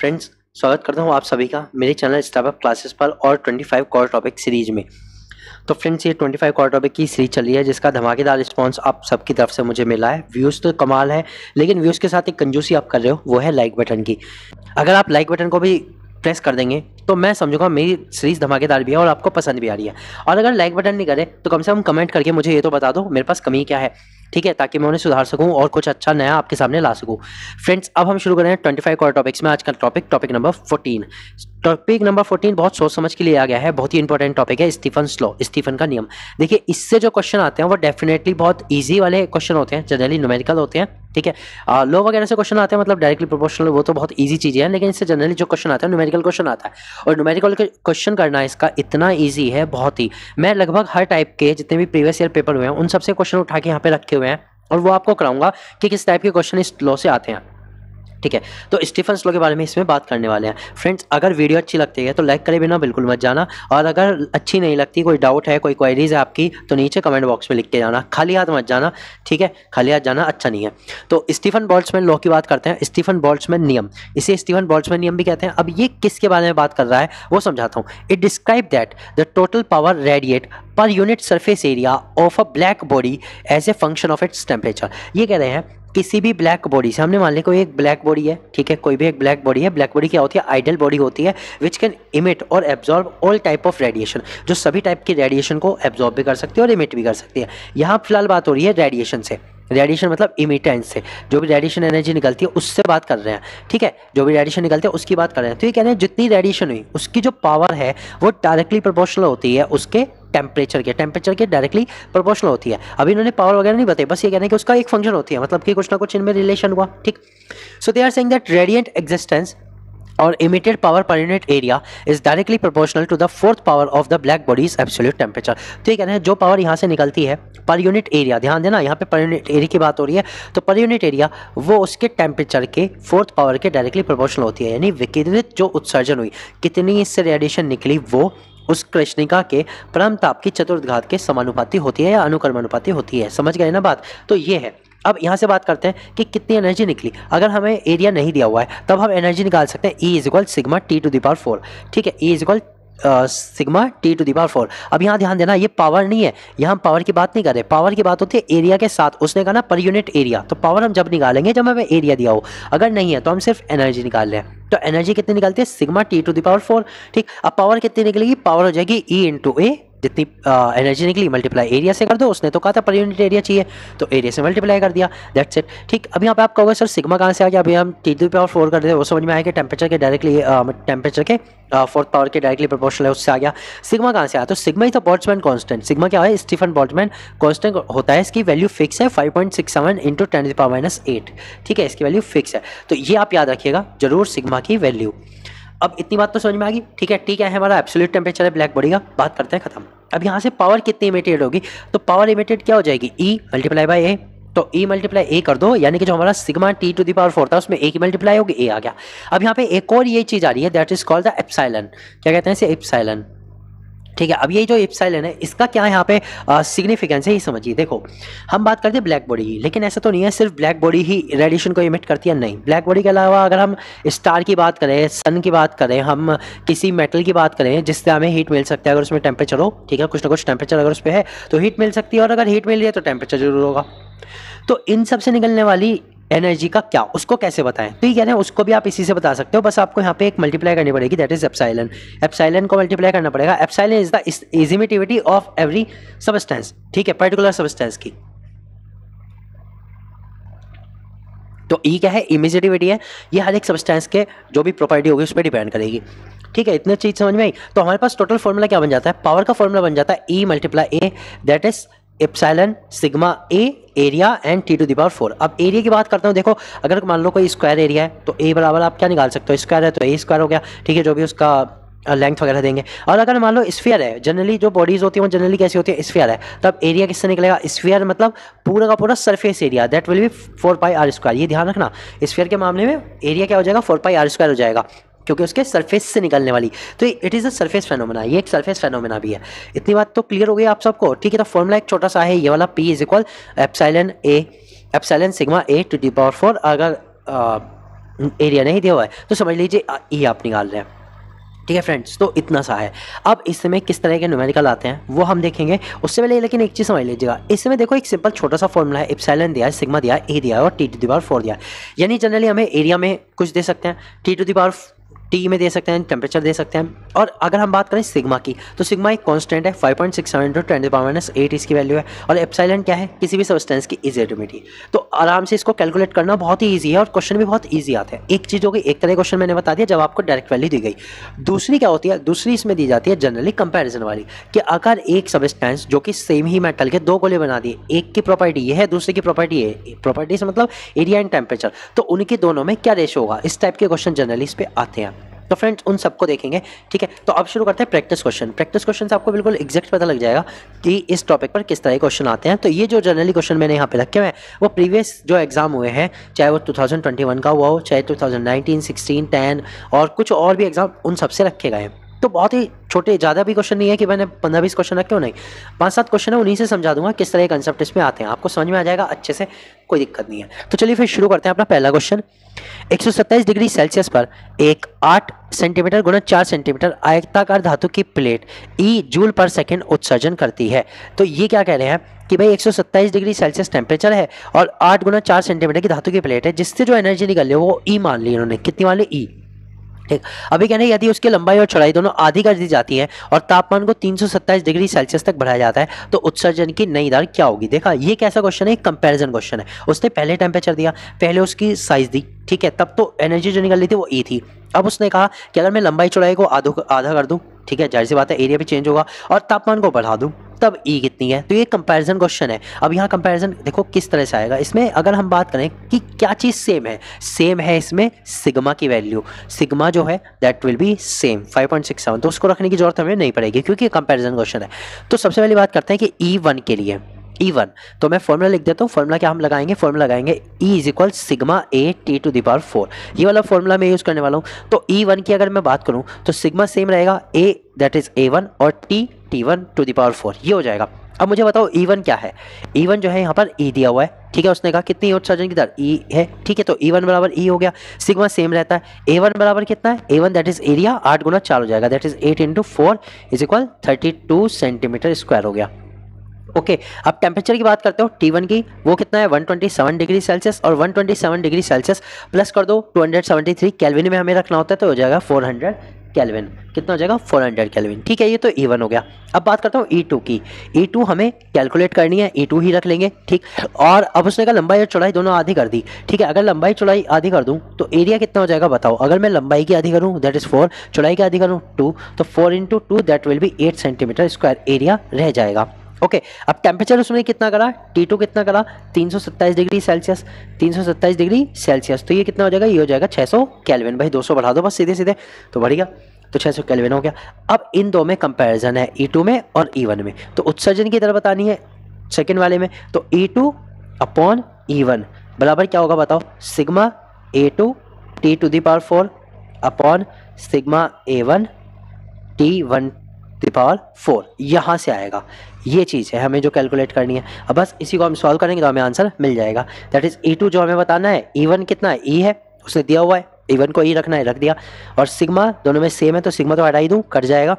Friends, स्वागत करता हूं आप सभी का मेरे चैनल स्टार्टअप क्लासेस पर और 25 कोर टॉपिक सीरीज में। तो फ्रेंड्स, ये 25 कोर टॉपिक की सीरीज चल रही है जिसका धमाकेदार रिस्पांस आप सबकी तरफ से मुझे मिला है। व्यूज़ तो कमाल है, लेकिन व्यूज़ के साथ एक कंजूसी आप कर रहे हो, वो है लाइक बटन की। अगर आप लाइक बटन को भी प्रेस कर देंगे तो मैं समझूंगा मेरी सीरीज धमाकेदार भी है और आपको पसंद भी आ रही है। और अगर लाइक बटन नहीं करे तो कम से कम कमेंट करके मुझे ये तो बता दो मेरे पास कमी क्या है, ठीक है, ताकि मैं उन्हें सुधार सकूं और कुछ अच्छा नया आपके सामने ला सकूं। फ्रेंड्स, अब हम शुरू कर रहे हैं 25 कोर टॉपिक्स में। आज का टॉपिक नंबर 14। टॉपिक नंबर 14 बहुत सोच समझ के लिए आ गया है, बहुत ही इंपॉर्टेंट टॉपिक है, स्टीफन्स लॉ, स्टीफन का नियम। देखिए, इससे जो क्वेश्चन आते हैं वो डेफिनेटली बहुत ईजी वाले क्वेश्चन होते हैं, जनरली न्यूमेरिकल होते हैं, ठीक है। लॉ वगैरह से क्वेश्चन आते हैं, मतलब डायरेक्टली प्रोपोर्शनल, वो तो बहुत ईजी चीज़ें हैं, लेकिन इससे जनरली जो क्वेश्चन आता है न्यूमेरिकल क्वेश्चन आता है। और न्यूमेरिकल क्वेश्चन करना इसका इतना ईजी है, बहुत ही। मैं लगभग हर टाइप के जितने भी प्रीवियस ईयर पेपर हुए हैं उन सबसे क्वेश्चन उठा के यहाँ पे रखे हुए हैं और वो आपको कराऊंगा कि किस टाइप के क्वेश्चन इस लॉ से आते हैं, ठीक है। तो स्टीफन्स लॉ के बारे में इसमें बात करने वाले हैं। फ्रेंड्स, अगर वीडियो अच्छी लगती है तो लाइक करे बिना बिल्कुल मत जाना, और अगर अच्छी नहीं लगती, कोई डाउट है, कोई क्वेरीज है आपकी, तो नीचे कमेंट बॉक्स में लिख के जाना, खाली हाथ मत जाना, ठीक है। खाली हाथ जाना अच्छा नहीं है। तो स्टीफन बोल्ट्जमैन लॉ की बात करते हैं, स्टीफन बोल्ट्जमैन नियम, इसे स्टीफन बोल्ट्जमैन नियम भी कहते हैं। अब ये किसके बारे में बात कर रहा है वो समझाता हूँ। It describe that the total power radiate per unit surface area of a black body as a function of its temperature. ये कह रहे हैं किसी भी ब्लैक बॉडी से, हमने मान लिया कोई एक ब्लैक बॉडी है, ठीक है, कोई भी एक ब्लैक बॉडी है। ब्लैक बॉडी क्या होती है? आइडियल बॉडी होती है विच कैन इमिट और absorb all type of radiation, जो सभी टाइप की रेडिएशन को एब्जॉर्ब भी कर सकती है और इमिट भी कर सकती है। यहाँ फिलहाल बात हो रही है रेडिएशन से, रेडिएशन मतलब इमिटेंस से, जो भी रेडिएशन एनर्जी निकलती है उससे बात कर रहे हैं, ठीक है। जो भी रेडिएशन निकलती है उसकी बात कर रहे हैं। तो ये कह रहे हैं जितनी रेडिएशन हुई उसकी जो पावर है वो डायरेक्टली प्रोपोर्शनल होती है उसके टेम्परेचर के डायरेक्टली प्रोपोर्शनल होती है। अभी इन्होंने पावर वगैरह नहीं बताई, बस ये कहने कि उसका एक फंक्शन होती है, मतलब कि कुछ ना कुछ इनमें रिलेशन हुआ, ठीक। So they are saying that radiant existence और emitted power per unit area is directly proportional to the fourth power of the black body's absolute temperature। तो ये कहना है जो पावर यहाँ से निकलती है पर यूनिट एरिया, ध्यान देना यहाँ पे पर यूनिट एरिया की बात हो रही है, तो पर यूनिट एरिया वो उसके टेम्परेचर के फोर्थ पावर के डायरेक्टली प्रोपोर्शनल होती है। यानी विकिरित जो उत्सर्जन हुई, कितनी इससे रेडिएशन निकली, वो उस कृष्णिका के परम ताप की चतुर्थघात के समानुपाती होती है या अनुक्रमानुपाती होती है। समझ गए ना बात? तो ये है। अब यहाँ से बात करते हैं कि कितनी एनर्जी निकली। अगर हमें एरिया नहीं दिया हुआ है तब हम एनर्जी निकाल सकते हैं, E is equal sigma T to the power 4, ठीक है। E is equal sigma T to the power 4। अब यहाँ ध्यान देना, ये पावर नहीं है, यहाँ हम पावर की बात नहीं कर रहे, पावर की बात होती है एरिया के साथ। उसने कहा ना पर यूनिट एरिया, तो पावर हम जब निकालेंगे जब हमें एरिया दिया हो, अगर नहीं है तो हम सिर्फ एनर्जी निकाल रहे हैं। तो एनर्जी कितनी निकलती है? Sigma T to the power 4, ठीक। अब पावर कितनी निकलेगी? पावर हो जाएगी E इंटू ए, जितनी एनर्जी निकली मल्टीप्लाई एरिया से कर दो। उसने तो कहा था पर यूनिट एरिया चाहिए, तो एरिया से मल्टीप्लाई कर दिया, दैट्स इट, ठीक। अब यहाँ पे आप कहोगे सर सिग्मा कहाँ से आ गया? अभी हम टी टू द पावर 4 कर देते, वो समझ में आया कि टेम्परेचर के डायरेक्टली टेम्परेचर के फोर्थ पावर के डायरेक्टली प्रोपोर्शनल है, उससे आ गया। सिग्मा कहाँ से आया? तो सिग्मा ही तो बोल्ट्जमैन कांस्टेंट। सिग्मा क्या है? स्टीफन बोल्ट्जमैन कांस्टेंट होता है, इसकी वैल्यू फिक्स है 5.67 इंटू 10 टू द पावर -8, ठीक है, इसकी वैल्यू फिक्स है। तो ये आप याद रखिएगा जरूर, सिग्मा की वैल्यू। अब इतनी बात तो समझ में आ गई, ठीक है। ठीक है, हमारा एब्सोल्यूट टेम्परेचर है ब्लैक बॉडी का, बात करते हैं, खत्म। अब यहाँ से पावर कितनी इमिटेड होगी? तो पावर इमिटेड क्या हो जाएगी? E मल्टीप्लाई बाई ए, तो E मल्टीप्लाई ए कर दो, यानी कि जो हमारा sigma T to the power 4 था उसमें ए की मल्टीप्लाई होगी, ए आ गया। अब यहाँ पे एक और ये चीज़ आ रही है, that is called the epsilon. क्या कहते हैं इसे? एप्सिलॉन, ठीक है। अब ये जो एप्सिलॉन है इसका क्या यहाँ पे सिग्निफिकेंस है, ये समझिए। देखो, हम बात करते हैं ब्लैक बॉडी की, लेकिन ऐसा तो नहीं है सिर्फ ब्लैक बॉडी ही रेडिएशन को इमिट करती है, नहीं। ब्लैक बॉडी के अलावा अगर हम स्टार की बात करें, सन की बात करें, हम किसी मेटल की बात करें जिससे हमें हीट मिल सकता है, अगर उसमें टेम्परेचर हो, ठीक है, कुछ ना कुछ टेम्परेचर अगर उस पर है तो हीट मिल सकती है, और अगर हीट मिल रही है तो टेम्परेचर जरूर होगा। तो इन सब से निकलने वाली एनर्जी का क्या, उसको कैसे बताएं? तो ये कह रहे हैं उसको भी आप इसी से बता सकते हो, बस आपको यहाँ पे एक मल्टीप्लाई करनी पड़ेगी, दैट इज एप्सिलॉन। एप्सिलॉन को मल्टीप्लाई करना पड़ेगा। Epsilon is the emissivity of every substance, ठीक है, पर्टिकुलर सब्सटेंस की। तो E क्या है? इमिसिविटी है, ये हर एक सब्सटेंस के जो भी प्रॉपर्टी होगी उस पर डिपेंड करेगी, ठीक है। इतनी चीज समझ में आई? तो हमारे पास टोटल फॉर्मूला क्या बन जाता है? पावर का फॉर्मूला बन जाता है E multiply A, that is epsilon sigma A area and T to the power 4। अब एरिया की बात करता हूँ, देखो अगर मान लो कोई स्क्वायर एरिया है तो ए बराबर आप क्या निकाल सकते हो? स्क्वायर है तो ए स्क्वायर हो गया, ठीक है, जो भी उसका लेंथ वगैरह देंगे। और अगर मान लो स्फीयर है, जनरली जो बॉडीज होती है वो जनरली कैसी होती है? स्फीयर है, तब एरिया किससे निकलेगा? स्फीयर मतलब पूरा का पूरा surface area, that will be 4 pi r square. ये ध्यान रखना, स्फीयर के मामले में एरिया क्या हो जाएगा? 4 पाई आर स्क्वायर हो जाएगा, क्योंकि उसके सरफेस से निकलने वाली, तो it is a surface phenomena, ये एक सरफेस फेनोमेना भी है। इतनी बात तो क्लियर हो गई आप सबको, ठीक है। तो फॉर्मूला एक छोटा सा है ये वाला, P is equal epsilon sigma A to the power 4। अगर एरिया नहीं दिया हुआ है, तो समझ लीजिए ई आप निकाल रहे हैं। ठीक है फ्रेंड्स, तो इतना सा है। अब इसमें किस तरह के न्यूमेरिकल आते हैं वो हम देखेंगे, उससे पहले लेकिन एक चीज़ समझ लीजिएगा। इसमें देखो एक सिंपल छोटा सा फॉर्मूला है, एप्सिलॉन दिया है, सिग्मा दिया है, ए दिया है और टी टू द पावर 4 दिया है। यानी जनरली हमें एरिया में कुछ दे सकते हैं, T to the power T में दे सकते हैं, टेम्परेचर दे सकते हैं। और अगर हम बात करें सिग्मा की, तो सिग्मा एक कांस्टेंट है, 5.67 × 10⁻⁸ इसकी वैल्यू है। और एप्सिलॉन क्या है, किसी भी सब्सटेंस की इजेडिमिटी। तो आराम से इसको कैलकुलेट करना बहुत ही ईजी है और क्वेश्चन भी बहुत ईजी आते हैं। एक चीज़ हो गई, एक तरह क्वेश्चन मैंने बता दिया जब आपको डायरेक्ट वैल्यू दी गई। दूसरी क्या होती है, दूसरी इसमें दी जाती है जनरली कंपेरिजन वाली, कि अगर एक सब्सटेंस जो कि सेम ही मेटल के दो गोले बना दिए, एक की प्रॉपर्टी ये है, दूसरे की प्रॉपर्टी ये, प्रॉपर्टी से मतलब एरिया एंड टेम्परेचर, तो उनके दोनों में क्या रेशो होगा, इस टाइप के क्वेश्चन जनरली इस पे आते हैं। तो फ्रेंड्स उन सबको देखेंगे। ठीक है, तो अब शुरू करते हैं प्रैक्टिस क्वेश्चन। प्रैक्टिस क्वेश्चन से आपको बिल्कुल एग्जैक्ट पता लग जाएगा कि इस टॉपिक पर किस तरह के क्वेश्चन आते हैं। तो ये जो जनरली क्वेश्चन मैंने यहाँ पे रखे हुए हैं वो प्रीवियस जो एग्जाम हुए हैं, चाहे वो 2021 का हुआ हो, चाहे 2019, 16, 10 और कुछ और भी एग्जाम, उन सबसे रखे गए हैं। तो बहुत ही छोटे, ज़्यादा भी क्वेश्चन नहीं है कि मैंने 15-20 क्वेश्चन रखे हो, नहीं, 5-7 क्वेश्चन है, उन्हीं से समझा दूंगा किस तरह के कंसेप्ट इसमें आते हैं, आपको समझ में आ जाएगा अच्छे से, कोई दिक्कत नहीं है। तो चलिए फिर शुरू करते हैं अपना पहला क्वेश्चन। 127 डिग्री सेल्सियस पर एक 8 सेंटीमीटर गुणा 4 सेंटीमीटर आयताकार धातु की प्लेट ई जूल पर सेकेंड उत्सर्जन करती है। तो ये क्या कह रहे हैं कि भाई 127 डिग्री सेल्सियस टेम्परेचर है और 8 गुणा 4 सेंटीमीटर की धातु की प्लेट है, जिससे जो एनर्जी निकल रही है वो ई मान ली इन्होंने। कितनी मान ली, ई। ठीक, अभी कहने यदि उसकी लंबाई और चौड़ाई दोनों आधी कर दी जाती है और तापमान को 327 डिग्री सेल्सियस तक बढ़ाया जाता है, तो उत्सर्जन की नई दर क्या होगी। देखा, ये कैसा क्वेश्चन है, कंपैरिजन क्वेश्चन है। उसने पहले टेम्परेचर दिया, पहले उसकी साइज दी, ठीक है, तब तो एनर्जी जो निकल रही थी वो ई थी। अब उसने कहा कि अगर मैं लंबाई चौड़ाई को आधा कर दूं, ठीक है, जाहिर सी बात है एरिया भी चेंज होगा, और तापमान को बढ़ा दूं, तब ई कितनी है। तो ये कंपैरिजन क्वेश्चन है। अब यहाँ कंपैरिजन देखो किस तरह से आएगा। इसमें अगर हम बात करें कि क्या चीज़ सेम है इसमें सिग्मा की वैल्यू, सिग्मा जो है दैट विल बी सेम 5.67, तो उसको रखने की जरूरत हमें नहीं पड़ेगी क्योंकि कंपैरिजन क्वेश्चन है। तो सबसे पहली बात करते हैं कि E1 के लिए, E1 तो मैं फॉर्मूला लिख देता हूँ। फॉर्मूला क्या हम लगाएंगे, फॉर्मूला लगाएंगे E = sigma A T to the power 4। ये वाला फॉर्मूला मैं यूज़ करने वाला हूँ। तो E1 की अगर मैं बात करूँ तो सिग्मा सेम रहेगा, A दैट इज A1 और T1 टू द पावर 4, ये हो जाएगा। अब मुझे बताओ E1 क्या है। E1 जो है यहाँ पर E दिया हुआ है, ठीक है, उसने कहा कितनी उत्सर्जन की दर, E है, ठीक है, तो E1 बराबर E हो गया। सिग्मा सेम रहता है, A1 बराबर कितना है, A1 दैट इज एरिया 8 गुना 4 हो जाएगा, दैट इज 8 × 4 = 32 सेंटीमीटर स्क्वायर हो गया। ओके, अब टेम्परेचर की बात करते हो T1 की, वो कितना है 127 डिग्री सेल्सियस, और 127 डिग्री सेल्सियस प्लस कर दो 273 केल्विन में हमें रखना होता है, तो हो जाएगा 400 केल्विन। कितना हो जाएगा 400 केल्विन, ठीक है, ये तो E1 हो गया। अब बात करता हूँ E2 की। E2 हमें कैलकुलेट करनी है, E2 ही रख लेंगे, ठीक। और अब उसने कहा लंबाई और चौड़ाई दोनों आधी कर दी, ठीक है। अगर लंबाई चौड़ाई आधी कर दूं तो एरिया कितना हो जाएगा बताओ। अगर मैं लंबाई की आधी करूं दैट इज 4, चौड़ाई की आधी करूं 2, तो 4 × 2 that will B 8 centimetre square area रह जाएगा। ओके, अब टेम्परेचर उसने कितना करा, T2 कितना करा 327 डिग्री सेल्सियस, 327 डिग्री सेल्सियस, तो ये कितना हो जाएगा, ये हो जाएगा 600 केल्विन। भाई 200 बढ़ा दो बस सीधे सीधे, तो बढ़ गया, तो 600 केल्विन हो गया। अब इन दो में कंपैरिजन है, E2 में और E1 में। तो उत्सर्जन की दर बतानी है सेकंड वाले में, तो E2 / E1 बराबर क्या होगा बताओ, sigma A2 T to the power 4 upon sigma A1 T1 to the power 4, यहाँ से आएगा। ये चीज़ है हमें जो कैलकुलेट करनी है। अब बस इसी को हम सॉल्व करेंगे तो हमें आंसर मिल जाएगा। दैट इज E2 जो हमें बताना है, E1 कितना है, E है, उसने दिया हुआ है, E1 को E रखना है, रख दिया, और सिग्मा दोनों में सेम है तो सिग्मा तो हटा ही दूँ, कट जाएगा।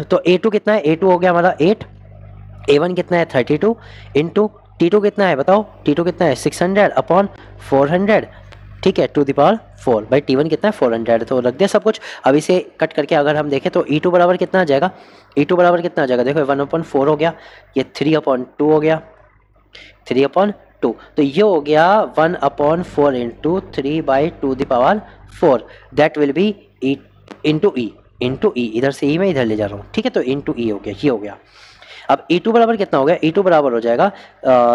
तो A2 कितना है, A2 हो गया हमारा 8, A1 कितना है 32 इंटू T2 कितना है बताओ, T2 कितना है 600 अपॉन 400, ठीक है, टू द पावर 4। भाई T1 कितना है 400, तो रख दिया सब कुछ। अब इसे कट करके अगर हम देखें तो E2 बराबर कितना आ जाएगा, E2 बराबर कितना आ जाएगा, देखो 1/4 हो गया, ये 3/2 हो गया, 3/2, तो ये हो गया 1/4 into 3/2 the power 4, that will be E into E, इधर से ई मैं इधर ले जा रहा हूँ, ठीक है, तो इंटू ई हो गया, ये हो गया। अब E2 बराबर कितना हो गया, E2 बराबर हो जाएगा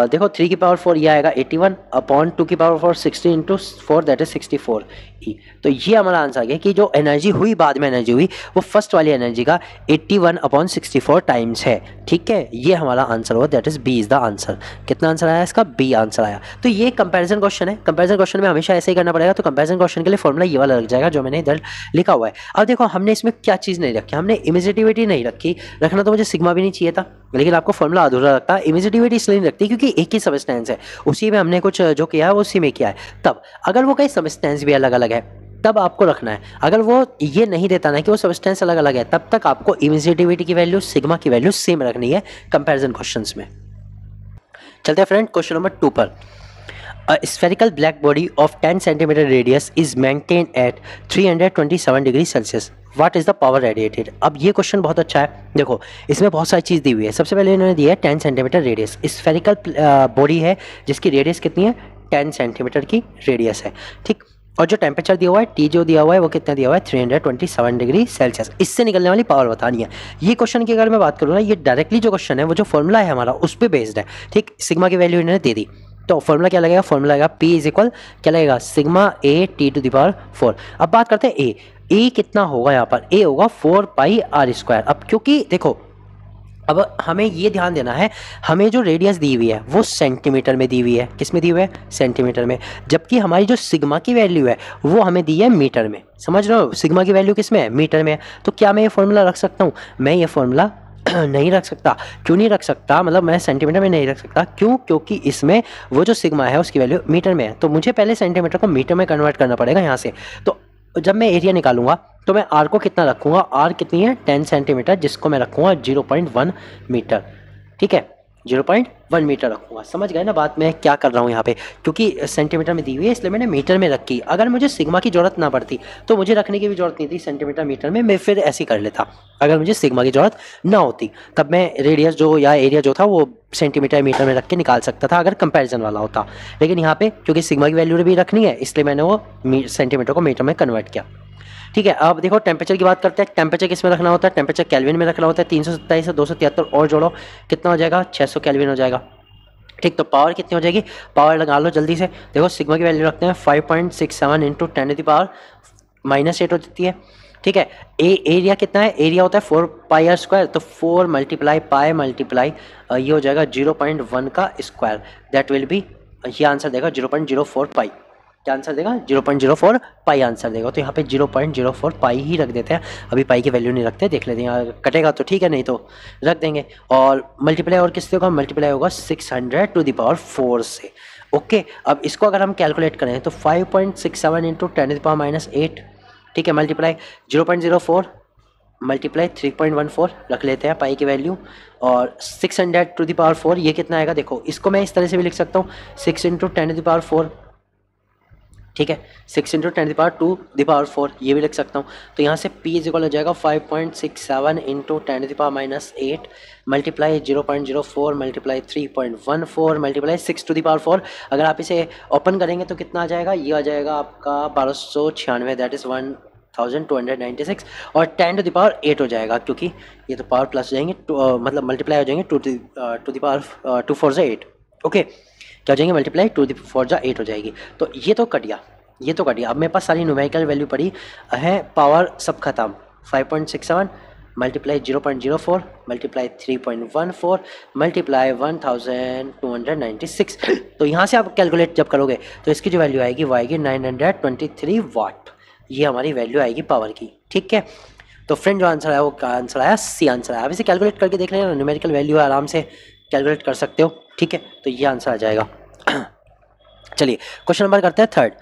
देखो 3 की पावर 4 ये आएगा 81 अपॉन 2 की पावर 4 60 इंटू 4 दैट इज 64 ई। तो ये हमारा आंसर आ गया कि जो एनर्जी हुई बाद में एनर्जी हुई वो फर्स्ट वाली एनर्जी का 81/64 टाइम्स है, ठीक है, ये हमारा आंसर हुआ, that is B is the answer. कितना आंसर आया इसका, बी आंसर आया। तो ये कंपैरिजन क्वेश्चन है, कंपैरिजन क्वेश्चन में हमेशा ऐसे ही करना पड़ेगा। तो कंपैरिजन क्वेश्चन के लिए फॉर्मूला ये वाला लग जाएगा जो मैंने इधर लिखा हुआ है। अब देखो हमने इसमें क्या चीज़ नहीं रखी, हमने इमिजिटिविटी नहीं रखी, रखना तो मुझे सिग्मा भी नहीं चाहिए था, लेकिन आपको फॉर्मूला अधूरा लगता है। इमिजिटिविटी इसलिए नहीं रखती क्योंकि एक ही सबस्टेंस है, उसी में हमने कुछ जो किया है उसी में किया है। तब अगर वो कई सबस्टेंस भी अलग अलग है तब आपको रखना है। अगर वो ये नहीं देता ना कि वो सबस्टेंस अलग अलग है, तब तक आपको इमिजिटिविटी की वैल्यू, सिग्मा की वैल्यू सेम रखनी है कंपैरिजन क्वेश्चंस में। चलते हैं फ्रेंड क्वेश्चन नंबर 2 पर। A spherical black body of 10 centimeter radius is maintained at 327 degree Celsius. What is the power radiated? अब ये क्वेश्चन बहुत अच्छा है। देखो इसमें बहुत सारी चीज़ दी हुई है। सबसे पहले इन्होंने दिया है 10 सेंटीमीटर रेडियस। स्फेरिकल बॉडी है जिसकी रेडियस कितनी है, 10 सेंटीमीटर की रेडियस है, ठीक। और जो टेम्परेचर दिया हुआ है, टी जो दिया हुआ है वो कितना दिया हुआ है, 327 डिग्री सेल्सियस। इससे निकलने वाली पावर बतानी है। ये क्वेश्चन की अगर मैं बात करूँ ना, ये डायरेक्टली जो क्वेश्चन है वो जो फॉर्मूला है हमारा उस पर बेस्ड है, ठीक। सिग्मा की वैल्यू इन्होंने दे दी, तो फॉर्मूला क्या लगेगा, फॉर्मूला लगेगा P इज इक्वल क्या लगेगा, sigma A T to the power 4। अब बात करते हैं ए कितना होगा, यहाँ पर ए होगा 4 पाई आर स्क्वायर। अब क्योंकि देखो अब हमें ये ध्यान देना है, हमें जो रेडियस दी हुई है वो सेंटीमीटर में दी हुई है। किस में दी हुई है, सेंटीमीटर में, जबकि हमारी जो सिग्मा की वैल्यू है वो हमें दी है मीटर में। समझ रहे हो, सिग्मा की वैल्यू किस में है, मीटर में है। तो क्या मैं ये फॉर्मूला रख सकता हूँ, मैं ये फॉर्मूला नहीं रख सकता। क्यों नहीं रख सकता, मतलब मैं सेंटीमीटर में नहीं रख सकता, क्यों, क्योंकि इसमें वो जो सिग्मा है उसकी वैल्यू मीटर में है, तो मुझे पहले सेंटीमीटर को मीटर में कन्वर्ट करना पड़ेगा यहाँ से। तो जब मैं एरिया निकालूंगा तो मैं आर को कितना रखूंगा, आर कितनी है 10 सेंटीमीटर, जिसको मैं रखूंगा 0.1 मीटर, ठीक है, 0.1 मीटर रखूंगा। समझ गए ना बात मैं क्या कर रहा हूँ यहाँ पे, क्योंकि सेंटीमीटर में दी हुई है इसलिए मैंने मीटर में रखी। अगर मुझे सिग्मा की जरूरत ना पड़ती तो मुझे रखने की भी जरूरत नहीं थी सेंटीमीटर मीटर में, मैं फिर ऐसे कर लेता। अगर मुझे सिग्मा की जरूरत ना होती तब मैं रेडियस जो या एरिया जो था वो सेंटीमीटर मीटर में रख के निकाल सकता था अगर कंपैरिजन वाला होता। लेकिन यहाँ पे क्योंकि सिग्मा की वैल्यू भी रखनी है इसलिए मैंने वो सेंटीमीटर को मीटर में कन्वर्ट किया, ठीक है। अब देखो टेम्परेचर की बात करते हैं। टेम्परेचर किस में रखना होता है, टेम्परेचर केल्विन में रखना होता है। 327 से 273 और जोड़ो कितना हो जाएगा, 600 केल्विन हो जाएगा, ठीक। तो पावर कितनी हो जाएगी, पावर लगा लो जल्दी से। देखो सिग्मा की वैल्यू रखते हैं 5.67 इंटू 10 की पावर -8 हो जाती है, ठीक है। एरिया कितना है, एरिया होता है 4 पाई आर स्क्वायर, तो 4 मल्टीप्लाई पाई मल्टीप्लाई ये हो जाएगा 0.1 का स्क्वायर, दैट विल बी, ये आंसर देगा 0.04 पाई। क्या आंसर देगा, 0.04 पाई आंसर देगा। तो यहाँ पे 0.04 पाई ही रख देते हैं, अभी पाई की वैल्यू नहीं रखते, देख लेते हैं यहाँ कटेगा तो ठीक है, नहीं तो रख देंगे। और मल्टीप्लाई और किससे होगा, मल्टीप्लाई होगा 600 टू द पावर 4 से, ओके। अब इसको अगर हम कैलकुलेट करें तो 5.67 इंटू 10 टू द पावर -8, ठीक है, मल्टीप्लाई 0.04 मल्टीप्लाई 3.14 रख लेते हैं पाई की वैल्यू, और 600 टू द पावर 4 ये कितना आएगा, देखो इसको मैं इस तरह से भी लिख सकता हूँ 6 इंटू 10 टू द पावर 4, ठीक है, 6 इंटू 10 टू द पावर 4 ये भी लिख सकता हूँ। तो यहाँ से P इज इक्वल हो जाएगा 5.67 into 10 to the power -8 multiply 0.04 multiply 3.14 multiply 6 to the power 4। अगर आप इसे ओपन करेंगे तो कितना आ जाएगा, ये आ जाएगा आपका 1296, दैट इज़ 1296, और 10 टू द पावर 8 हो जाएगा, क्योंकि ये तो पावर प्लस हो जाएंगे, मतलब मल्टीप्लाई हो जाएंगे 2 टू द पावर 2 4 8, ओके, क्या हो जाएंगे मल्टीप्लाई 2 टू द पावर 8 हो जाएगी। तो ये तो कट गया, ये तो कट गया। अब मेरे पास सारी न्यूमेरिकल वैल्यू पड़ी है, पावर सब खत्म, 5.67 मल्टीप्लाई 0.04 मल्टीप्लाई 3.14 मल्टीप्लाई 1296। तो यहाँ से आप कैलकुलेट जब करोगे तो इसकी जो वैल्यू आएगी वो आएगी 923 वाट, ये हमारी वैल्यू आएगी पावर की, ठीक है। तो फ्रेंड जो आंसर आया वो आंसर आया सी आंसर आया। अब इसे कैलकुलेट करके देख लेना, न्यूमेरिकल वैल्यू आराम से कैलकुलेट कर सकते हो, ठीक है। तो ये आंसर आ जाएगा। चलिए क्वेश्चन नंबर करते हैं 3rd।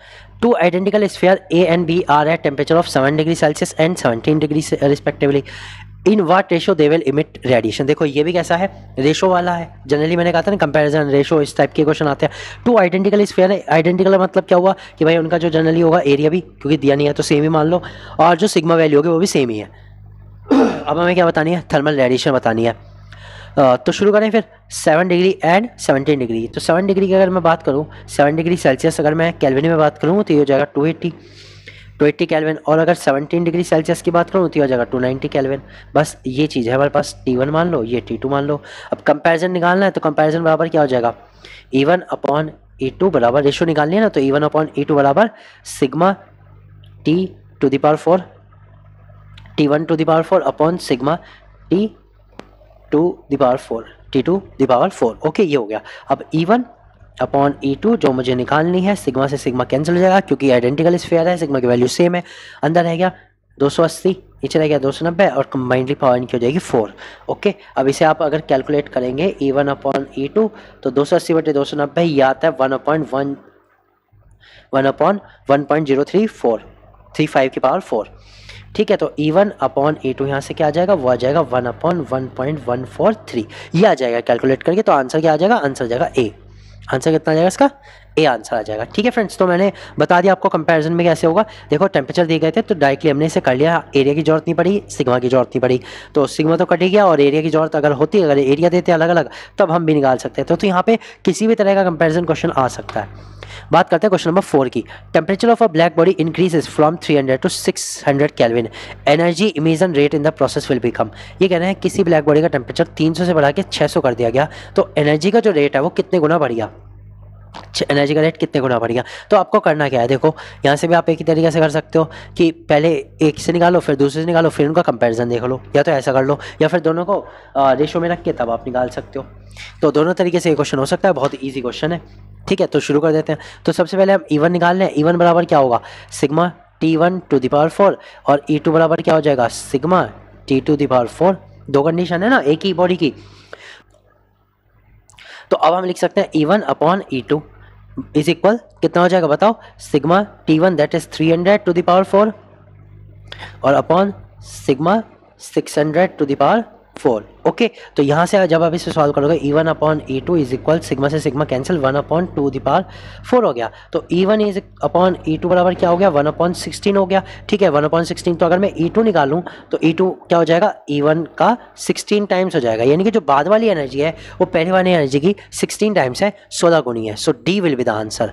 2 identical sphere A and B are at temperature of 7 degree Celsius and 17 degree respectively, in what ratio they will emit radiation. देखो ये भी कैसा है, रेशो वाला है। जनरली मैंने कहा था ना कंपैरिजन रेशो, इस टाइप के क्वेश्चन आते हैं। 2 आइडेंटिकल स्फीयर है, आइडेंटिकल मतलब क्या हुआ कि भाई उनका जो जनरली होगा एरिया भी, क्योंकि दिया नहीं है तो सेम ही मान लो, और जो सिग्मा वैल्यू होगी वो भी सेम ही है। अब हमें क्या बतानी है, थर्मल रेडिएशन बतानी है। तो शुरू करें फिर 7 डिग्री एंड 17 डिग्री। तो 7 डिग्री की अगर मैं बात करूं, 7 डिग्री सेल्सियस अगर मैं केल्विन में बात करूं तो ये हो जाएगा 280 केल्विन, और अगर 17 डिग्री सेल्सियस की बात करूं तो ये हो जाएगा 290 केल्विन। बस ये चीज़ है हमारे पास, T1 मान लो, ये T2 मान लो। अब कंपैरिजन निकालना है तो कंपैरिजन बराबर क्या हो जाएगा, E1 अपॉन E2 बराबर, रेशो निकालनी है ना, तो E1 अपॉन E2 बराबर sigma T to the power 4 T1 to the power 4 upon sigma T to the power 4 T to the power 4, okay, ये हो गया। अब E1 अपॉन E2 जो मुझे निकालनी है, सिग्मा से सिग्मा कैंसिल हो जाएगा क्योंकि आइडेंटिकल स्फीयर है, सिग्मा की वैल्यू सेम है, अंदर रह गया 280 ये चला गया 290 और कंबाइंडली पावर इनकी हो जाएगी 4। ओके, अब इसे आप अगर कैलकुलेट करेंगे E1 अपॉन E2 तो 280/290 ये आता है 1/1.034 की पावर 4। ठीक है, तो E1 अपॉन E2 यहाँ से क्या आ जाएगा, वो आ जाएगा 1/1.143 ये आ जाएगा कैलकुलेट करके। तो आंसर क्या आ जाएगा, आंसर आ जाएगा ए। आंसर कितना आ जाएगा इसका, ए आंसर आ जाएगा। ठीक है फ्रेंड्स, तो मैंने बता दिया आपको कंपैरिजन में कैसे होगा। देखो टेम्परेचर दिए गए थे तो डायरेक्टली हमने इसे कर लिया, एरिया की जरूरत नहीं पड़ी, सिग्मा की जरूरत नहीं पड़ी। तो सिग्मा तो कट ही गया और एरिया की जरूरत अगर होती, अगर एरिया देते अलग अलग तब हम भी निकाल सकते हैं। तो यहाँ पे किसी भी तरह का कंपेरिजन क्वेश्चन आ सकता है। बात करते हैं क्वेश्चन नंबर 4 की। Temperature of a black body increases from 300 to 600 kelvin, energy emission rate in the process will become. ये कहना है किसी ब्लैक बॉडी का टेम्परेचर 300 से बढ़ा के 600 कर दिया गया तो एनर्जी का जो रेट है वो कितने गुना बढ़ गया, एनर्जी का रेट कितने गुना बढ़ गया। तो आपको करना क्या है, देखो यहाँ से भी आप एक ही तरीके से कर सकते हो कि पहले एक से निकालो फिर दूसरे से निकालो फिर उनका कंपैरिजन देख लो, या तो ऐसा कर लो या फिर दोनों को रेशो में रख के तब आप निकाल सकते हो। तो दोनों तरीके से ये क्वेश्चन हो सकता है, बहुत ईजी क्वेश्चन है। ठीक है, तो शुरू कर देते हैं। तो सबसे पहले हम E1 निकाल लें। E1 बराबर क्या होगा, sigma T1 to the power 4 और E2 बराबर क्या हो जाएगा, sigma T2 to the power 4। दो कंडीशन है ना एक ही बॉडी की। तो अब हम लिख सकते हैं E1 upon E2 is equal कितना हो जाएगा बताओ, sigma T1 that is 300 to the power 4 और upon sigma 600 to the power 4। Okay, तो यहाँ से जब आप इसे सॉल्व करोगे E1 upon E2 is equal sigma से सिग्मा कैंसिल 1/2 द पावर 4 हो गया। तो E1 इज अपॉन E2 बराबर क्या हो गया, 1/16 हो गया। ठीक है, 1/16 तो अगर मैं E2 निकालूं तो E2 क्या हो जाएगा, E1 का 16 टाइम्स हो जाएगा, यानी कि जो बाद वाली एनर्जी है वो पहले वाली एनर्जी की 16 टाइम्स है, 16 गुनी है। So D will be the answer.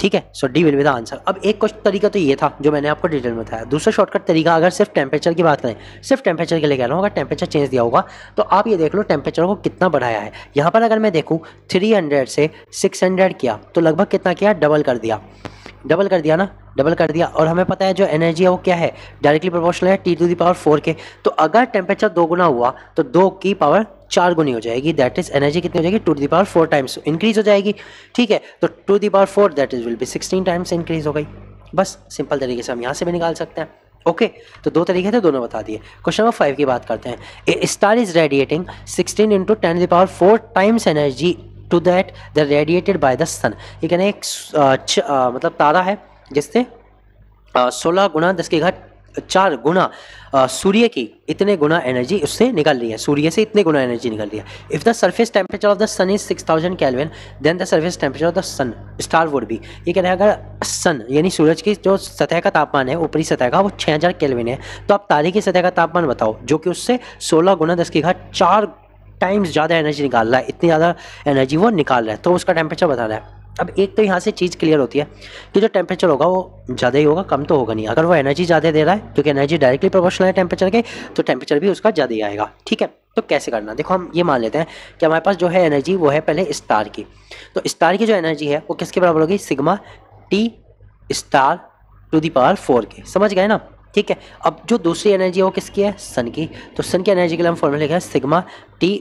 ठीक है, so D will be the answer. अब एक कुछ तरीका तो ये था जो मैंने आपको डिटेल में बताया। दूसरा शॉर्टकट तरीका, अगर सिर्फ टेम्परेचर की बात करें, सिर्फ टेम्परेचर के लिए कह रहा हूँ, अगर टेम्परेचर चेंज दिया होगा तो आप ये देख लो टेम्परेचर को कितना बढ़ाया है। यहाँ पर अगर मैं देखूँ 300 से 600 किया तो लगभग कितना किया, डबल कर दिया, डबल कर दिया ना, डबल कर दिया। और हमें पता है जो एनर्जी है वो क्या है, डायरेक्टली प्रोपोर्शनल है T टू द पावर 4 के। तो अगर टेम्परेचर 2 गुना हुआ तो 2 की पावर 4 गुनी हो जाएगी, दैट इज एनर्जी कितनी हो जाएगी, 2 to the power 4 times increase हो जाएगी। ठीक है, तो 2 to the power 4 that is will be 16 times increase हो गई। बस सिंपल तरीके से हम यहाँ से भी निकाल सकते हैं। ओके, तो दो तरीके थे, दोनों बता दिए। क्वेश्चन नंबर 5 की बात करते हैं। A star is radiating 16 × 10 to the power 4 times energy to that the radiated by the sun. ये कहना एक मतलब तारा है जिससे 16 गुना 10 के घात 4 गुना सूर्य की इतने गुना एनर्जी उससे निकल रही है, सूर्य से इतने गुना एनर्जी निकल रही है। If the surface temperature of the sun is 6000 kelvin then the surface temperature of the sun star would be. ये कह रहे हैं अगर सन यानी सूरज की जो सतह का तापमान है, ऊपरी सतह का, वो 6000 केल्विन है, तो आप तारे की सतह का तापमान बताओ जो कि उससे 16 गुना 10 के घात 4 टाइम्स ज़्यादा एनर्जी निकाल रहा है, इतनी ज़्यादा एनर्जी वो निकाल रहा है, तो उसका टेम्परेचर बताना है। अब एक तो यहाँ से चीज़ क्लियर होती है कि जो टेम्परेचर होगा वो ज़्यादा ही होगा, कम तो होगा नहीं। अगर वो एनर्जी ज़्यादा दे रहा है, क्योंकि एनर्जी डायरेक्टली प्रोपोर्शनल है टेम्परेचर के, तो टेम्परेचर भी उसका ज़्यादा ही आएगा। ठीक है, तो कैसे करना, देखो हम ये मान लेते हैं कि हमारे पास जो है एनर्जी वो है पहले स्टार की। तो स्टार की जो एनर्जी है वो किसके बराबर होगी, sigma T star to the power 4 के। समझ गए ना। ठीक है, अब जो दूसरी एनर्जी है वो किसकी है, सन की। तो सन की एनर्जी के लिए हम फॉर्मूला लिखा है sigma T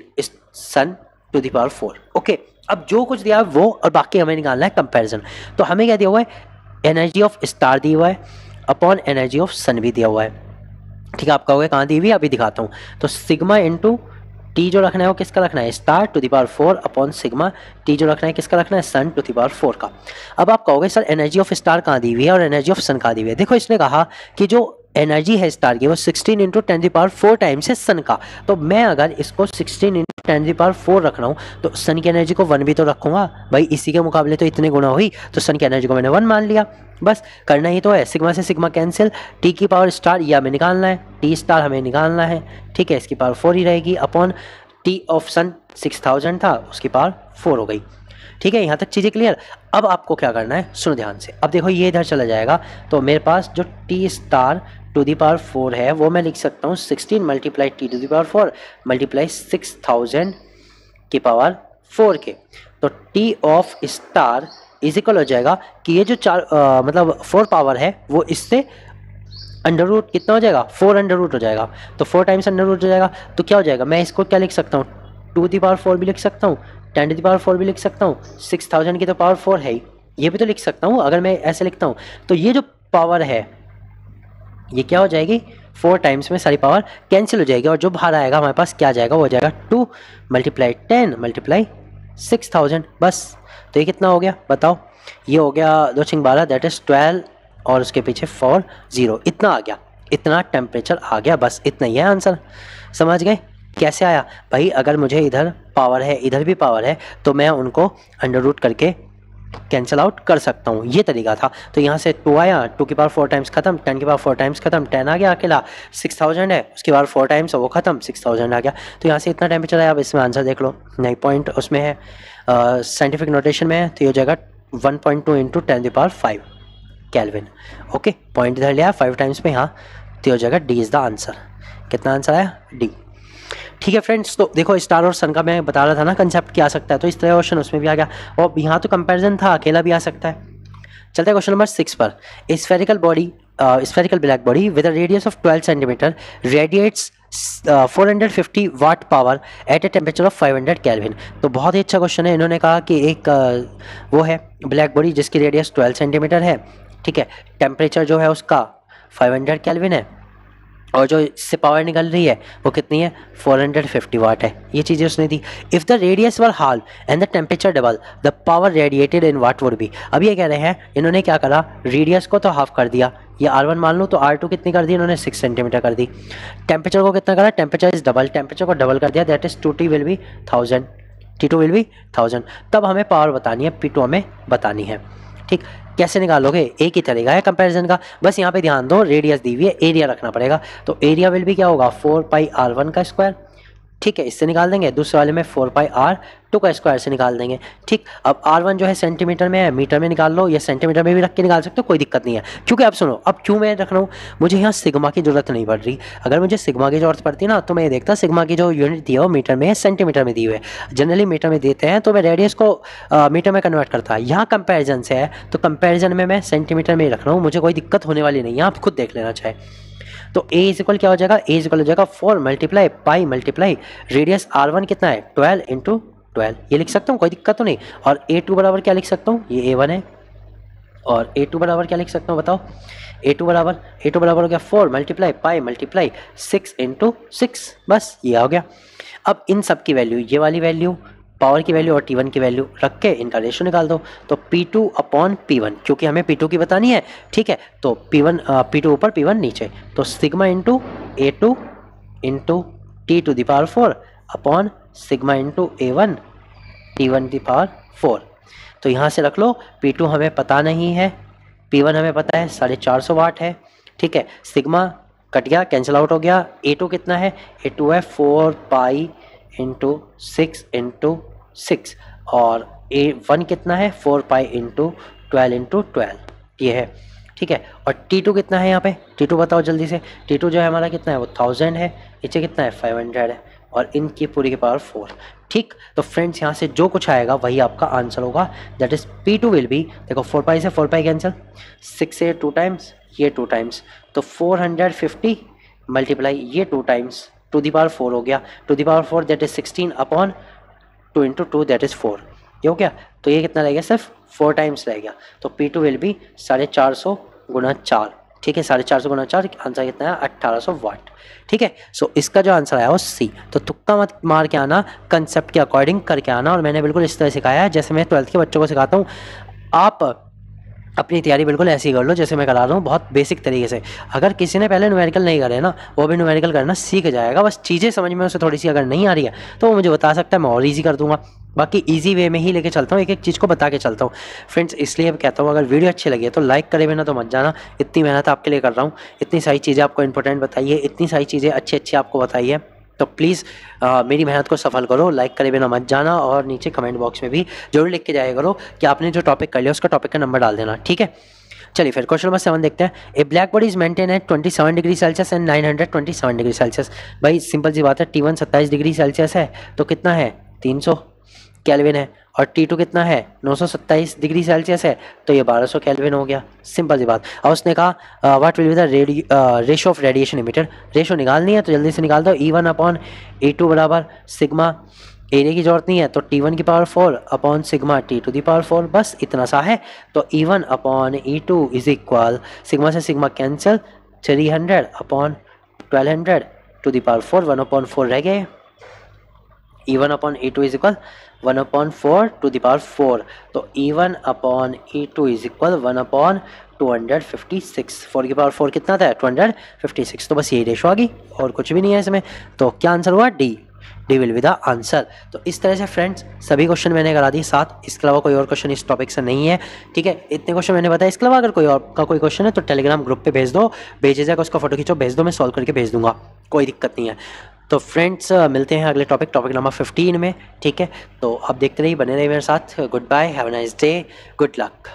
sun to the power 4। Okay, अब जो कुछ दिया है वो और बाकी हमें निकालना है कंपैरिजन। तो हमें क्या दिया हुआ है, एनर्जी ऑफ स्टार दिया हुआ है अपॉन एनर्जी ऑफ सन भी दिया हुआ है। ठीक है, आप कहोगे कहाँ दी हुई है, अभी दिखाता हूँ। तो सिग्मा इंटू टी जो रखना है वो किसका रखना है, star to the power 4 upon sigma T जो रखना है किसका रखना है, सन टू द पावर 4 का। अब आप कहोगे सर एनर्जी ऑफ स्टार कहाँ दी हुई है और एनर्जी ऑफ सन कहाँ दी हुई है। देखो इसने कहा कि जो एनर्जी है स्टार की वो 16 × 10 द पावर 4 टाइम्स है सन का। तो मैं अगर इसको 16 × 10 द पावर 4 रख रहा हूँ तो सन की एनर्जी को 1 भी तो रखूंगा भाई, इसी के मुकाबले तो इतने गुना हुई, तो सन की एनर्जी को मैंने 1 मान लिया। बस करना ही तो है, सिग्मा से सिग्मा कैंसिल, टी की पावर स्टार या हमें निकालना है, टी स्टार हमें निकालना है। ठीक है, इसकी पावर 4 ही रहेगी अपॉन टी ऑफ सन 6000 था, उसकी पावर 4 हो गई। ठीक है, यहाँ तक चीज़ें क्लियर। अब आपको क्या करना है, सुनो ध्यान से। अब देखो ये इधर चला जाएगा तो मेरे पास जो T star to the power 4 है वो मैं लिख सकता हूँ 16 × टी टू दी पावर 4 × 6000 की पावर 4 के। तो T of star is equal हो जाएगा कि ये जो मतलब 4 पावर है वो इससे अंडर रूट कितना हो जाएगा, 4 अंडर रूट हो जाएगा। तो 4 टाइम्स अंडर रूट हो जाएगा तो क्या हो जाएगा, मैं इसको क्या लिख सकता हूँ, 2 दी पावर 4 भी लिख सकता हूँ, 10 टू दी पावर 4 भी लिख सकता हूँ, 6000 की तो पावर 4 है ही, ये भी तो लिख सकता हूँ। अगर मैं ऐसे लिखता हूँ तो ये जो पावर है ये क्या हो जाएगी, 4 टाइम्स में सारी पावर कैंसिल हो जाएगी और जो बाहर आएगा हमारे पास क्या आ जाएगा, वो हो जाएगा 2 मल्टीप्लाई 10 मल्टीप्लाई 6000 बस। तो ये कितना हो गया बताओ, ये हो गया 2 6 12 दैट इज़ 12 और उसके पीछे 4 0, इतना आ गया, इतना टेम्परेचर आ गया, बस इतना ही है आंसर। समझ गए कैसे आया भाई? अगर मुझे इधर पावर है इधर भी पावर है तो मैं उनको अंडर रूट करके कैंसिल आउट कर सकता हूँ, ये तरीका था। तो यहाँ से 2 आया, 2 की पावर 4 टाइम्स खत्म, 10 की पावर 4 टाइम्स खत्म, 10 आ गया अकेला, 6000 है उसके बाद 4 टाइम्स वो खत्म, 6000 आ गया। तो यहाँ से इतना टेम्परेचर आया। अब इसमें आंसर देख लो, नहीं पॉइंट उसमें है साइंटिफिक नोटेशन में है, तो ये हो जाएगा 1.2 इंटू 10⁵ केल्विन। ओके, पॉइंट इधर लिया 5 टाइम्स में, यहाँ तो हो जाएगा डी इज़ द आंसर। कितना आंसर आया? डी। ठीक है फ्रेंड्स, तो देखो स्टार और सन का मैं बता रहा था ना कंसेप्ट क्या आ सकता है, तो इस तरह क्वेश्चन उसमें भी आ गया और यहाँ तो कंपैरिजन था, अकेला भी आ सकता है। चलते हैं क्वेश्चन नंबर 6 पर। Spherical black body with a radius of 12 centimetre radiates 450 watt power at a temperature of 500 kelvin. तो बहुत ही अच्छा क्वेश्चन है। इन्होंने कहा कि एक वो है ब्लैक बॉडी जिसकी रेडियस 12 सेंटीमीटर है, ठीक है, टेम्परेचर जो है उसका 500 केल्विन है और जो इससे पावर निकल रही है वो कितनी है? 450 वाट है। ये चीज़ें उसने दी। If the radius were half and the temperature double the power radiated in watt would be. अब ये कह रहे हैं इन्होंने क्या करा, रेडियस को तो हाफ कर दिया, ये R1 मान लो, तो R2 कितनी कर दी इन्होंने? 6 सेंटीमीटर कर दी। टेम्परेचर को कितना करा? टेम्परेचर इज डबल, टेम्परेचर को डबल कर दिया, that is 2T will be 1000, T2 will be 1000। तब हमें पावर बतानी है, P2 हमें बतानी है। ठीक, कैसे निकालोगे? एक ही तरीका है कंपैरिजन का, बस यहाँ पे ध्यान दो, रेडियस दी हुई है, एरिया रखना पड़ेगा। तो एरिया विल भी क्या होगा? 4 पाई R1 का स्क्वायर, ठीक है, इससे निकाल देंगे। दूसरे वाले में 4 पाई R2 का स्क्वायर से निकाल देंगे। ठीक, अब R1 जो है सेंटीमीटर में है, मीटर में निकाल लो या सेंटीमीटर में भी रख के निकाल सकते हो, कोई दिक्कत नहीं है। क्योंकि अब सुनो, अब क्यों मैं रख रहा हूँ, मुझे यहाँ सिग्मा की जरूरत नहीं पड़ रही। अगर मुझे सिग्मा की जरूरत पड़ती ना तो मैं ये देखता सिग्मा की जो यूनिट दी है वो मीटर में है, सेंटीमीटर में दी हुई है। जनरली मीटर में देते हैं तो मैं रेडियस को मीटर में कन्वर्ट करता है। यहाँ कंपेरिजन से है तो कंपेरिजन में मैं सेंटीमीटर में ही रख रहा हूँ, मुझे कोई दिक्कत होने वाली नहीं है, आप खुद देख लेना चाहे। तो a इज इक्वल क्या हो जाएगा? a इज इक्वल हो जाएगा 4 multiply pi multiply radius R1 कितना है? 12 इंटू 12, ये लिख सकता हूँ, कोई दिक्कत तो नहीं। और A2 बराबर क्या लिख सकता हूँ? ये A1 है। और A2 बराबर क्या लिख सकता हूँ बताओ? A2 बराबर हो गया 4 मल्टीप्लाई पाई मल्टीप्लाई 6 इंटू 6, बस ये आ गया। अब इन सब की वैल्यू, ये वाली वैल्यू, पावर की वैल्यू और T1 की वैल्यू रख के इनका रेशो निकाल दो। तो P2 अपॉन P1, क्योंकि हमें P2 की बतानी है, ठीक है, तो P2 ऊपर P1 नीचे, तो sigma into A2 into T⁴ upon sigma into A1 T⁴। तो यहाँ से रख लो, P2 हमें पता नहीं है, P1 हमें पता है 450 वाट है, ठीक है, सिग्मा कट गया, कैंसिल आउट हो गया। A2 कितना है? A2 है 4 पाई इंटू 6 इंटू 6 और A1 कितना है? 4 पाई इंटू 12 इंटू 12, ये है, ठीक है। और T2 कितना है यहाँ पे? T2 बताओ जल्दी से। T2 जो है हमारा कितना है? वो 1000 है, नीचे कितना है? 500 है और इनकी पूरी की पावर 4। ठीक, तो फ्रेंड्स यहाँ से जो कुछ आएगा वही आपका आंसर होगा, that is P2 will be, देखो 4 पाई से 4 पाई कैंसिल, 6 से 2 टाइम्स, ये 2 टाइम्स, तो 450 मल्टीप्लाई ये 2 टाइम्स (4) हो गया, (4) that is 16 upon 2 into 2 that is 4, ये हो गया। तो ये कितना रह गया? सिर्फ 4 टाइम्स रह गया। तो P2 विल बी 450 गुना 4, ठीक है, 450 गुना 4, आंसर कितना है? 1800 वाट, ठीक है। सो इसका जो आंसर आया वो C। तो तुक्का मत मार के आना, कंसेप्ट के अकॉर्डिंग करके आना। और मैंने बिल्कुल इस तरह सिखाया है जैसे मैं 12th के बच्चों को सिखाता हूँ। आप अपनी तैयारी बिल्कुल ऐसी ही कर लो जैसे मैं करा रहा हूँ, बहुत बेसिक तरीके से। अगर किसी ने पहले न्यूमेरिकल नहीं करे ना, वो भी न्यूमेरिकल करना सीख जाएगा। बस चीज़ें समझ में उसे थोड़ी सी अगर नहीं आ रही है तो वो मुझे बता सकता है, मैं और ईजी कर दूंगा। बाकी इजी वे में ही लेके चलता हूँ, एक एक चीज़ को बता के चलता हूँ फ्रेंड्स। इसलिए अब कहता हूँ अगर वीडियो अच्छी लगी है तो लाइक करे बिना तो मत जाना। इतनी मेहनत आपके लिए कर रहा हूँ, इतनी सारी चीज़ें आपको इंपॉर्टेंट बताइए, इतनी सारी चीज़ें अच्छी आपको बताइए, तो प्लीज़ मेरी मेहनत को सफल करो, लाइक करे बिना मत जाना। और नीचे कमेंट बॉक्स में भी जरूर लिख के जाया करो कि आपने जो टॉपिक कर लिया उसका टॉपिक का नंबर डाल देना, ठीक है। चलिए फिर क्वेश्चन नंबर 7 देखते हैं। A black body is maintain at 27 degree Celsius and 927 degree Celsius. भाई सिंपल सी बात है, T1 27 डिग्री सेल्सियस है तो कितना है? 300 केल्विन है। और T2 कितना है? 927 डिग्री सेल्सियस है तो ये 1200 केल्विन हो गया, सिंपल सी बात। और उसने कहा what will be the ratio of radiation emitted. Ratio निकालनी है तो जल्दी से निकाल दो। E1 अपॉन E2 बराबर सिग्मा, एरिया की जरूरत नहीं है तो T1 की पावर 4 अपॉन सिग्मा T⁴, बस इतना सा है। तो E1 upon E2 is equal, sigma से sigma cancel, 300 upon 1200 to the power 4, 1/4 रह गए। E1 upon E2 is equal 1/4 to the power 4, तो E1 upon E2 is equal 1/256। 4 की पावर 4 कितना था? 256। तो बस यही रेशो आ गई और कुछ भी नहीं है इसमें। तो क्या आंसर हुआ? D will be the answer. तो इस तरह से फ्रेंड्स सभी क्वेश्चन मैंने करा दिए 7। इसके अलावा कोई और क्वेश्चन इस टॉपिक से नहीं है, ठीक है। इतने क्वेश्चन मैंने बताया। इसके अलावा अगर कोई और का कोई क्वेश्चन है तो टेलीग्राम ग्रुप पे भेज दो, भेजे जाएगा, उसका फोटो खींचो भेज दो, मैं सॉल्व करके भेज दूंगा, कोई दिक्कत नहीं है। तो फ्रेंड्स मिलते हैं अगले टॉपिक नंबर 15 में, ठीक है। तो आप देखते रहिए, बने रहिए मेरे साथ। Good bye, have a nice day, good luck.